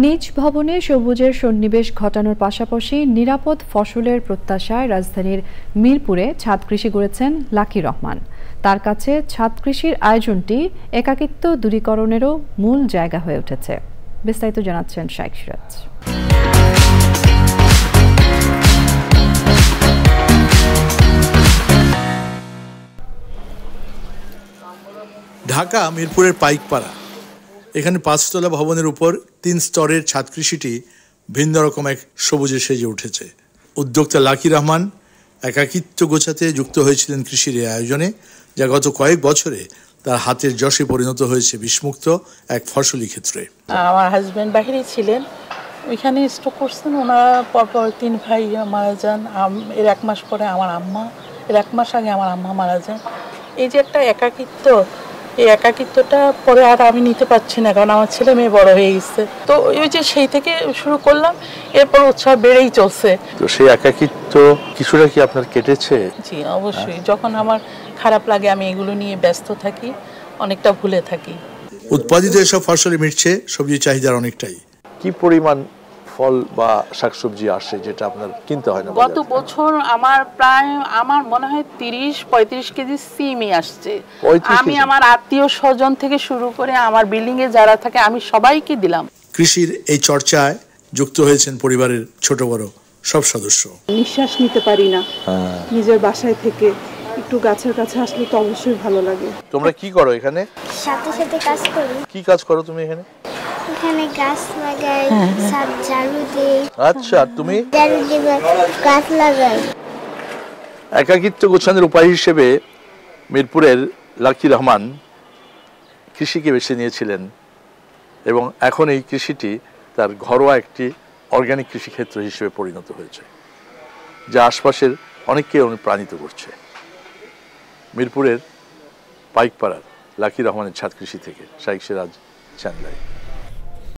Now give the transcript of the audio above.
নিজ ভবনে সবুজের সন্নিবেশ ঘটানোর পাশাপাশি নিরাপদ ফসলের প্রত্যাশায় রাজধানীর মিরপুরে ছাদ কৃষি গড়েছেন লাকি রহমান। তার কাছে ছাদ কৃষির আয়োজনটি একাকিত্ব দূরীকরণেরও মূল জায়গা হয়ে উঠেছে। বিস্তারিত জানাচ্ছেন শাইখ সিরাজ। ঢাকা মিরপুরের পাইকপাড়া, এখানে 5 তলা ভবনের উপর 3 স্তরের ছাদ কৃষিটি ভিন্ন রকম এক সবুজে সেজে উঠেছে। উদ্যোক্তা লাকি রহমান একাকিত্ব গোছাতে যুক্ত হয়েছিলেন কৃষির এই আয়োজনে, যা গত কয়েক বছরে তার হাতের যশে পরিণত হয়েছে বিষমুক্ত এক ফসলি ক্ষেত্রে। আমার হাজব্যান্ড বাইরে ছিলেন, ওইখানে স্টক করছেন। ওনারা পরপর 3 ভাই মারা যান। এর 1 মাস পরে আমার আম্মা, এর 1 মাস আগে আমার আম্মা মারা যান। এই যে একটা একাকিত্ব, এই একাকিত্বটা পরে আর আমি নিতে পারছি না, কারণ আমার ছেলে মেয়ে বড় হয়ে গেছে। তো ওই যে সেই থেকে শুরু করলাম, এরপর উৎসাহ বেড়েই চলছে। তো সেই একাকিত্ব কিছুটা কি আপনার কেটেছে? জি অবশ্যই। যখন আমার খারাপ লাগে আমি এগুলো নিয়ে ব্যস্ত থাকি, অনেকটা ভুলে থাকি। উৎপাদিত এসব ফসলে মিটছে সবজি চাহিদার অনেকটাই। কি পরিমাণ ফল বা শাকসবজি আসে যেটা আপনার কিনতে হয় না? গত বছর আমার মনে হয় 30-35 কেজি সিমই আসছে। আমি আমার আত্মীয় স্বজন থেকে শুরু করে আমার বিল্ডিং এ যারা থাকে আমি সবাইকে দিলাম। কৃষির এই চর্চায় যুক্ত হয়েছেন পরিবারের ছোট বড় সব সদস্য। নিঃশ্বাস নিতে পারি না নিজের বাসায় থেকে, একটু গাছের কাছে আসলে তো অবশ্যই ভালো লাগে। তোমরা কি করো এখানে? সাথে সাথে কাজ করি। কি কাজ করো তুমি এখানে? এখানে গাছ লাগাই, ছাদ ঝাড়ু দিই। আচ্ছা, তুমি? ঝাড়ু দিই, গাছ লাগাই। একাকিত্ব গোছানোর উপায় হিসেবে মিরপুরের লাকি রহমান কৃষিকে বেছে নিয়েছিলেন এবং এখন এই কৃষিটি তার ঘরোয়া একটি অর্গানিক কৃষিক্ষেত্র হিসেবে পরিণত হয়েছে, যা আশপাশের অনেককে অনুপ্রাণিত করছে। মিরপুরের পাইকপাড়ার লাকি রহমানের ছাদ কৃষি থেকে শাইখ সিরাজ, চ্যানেল আই।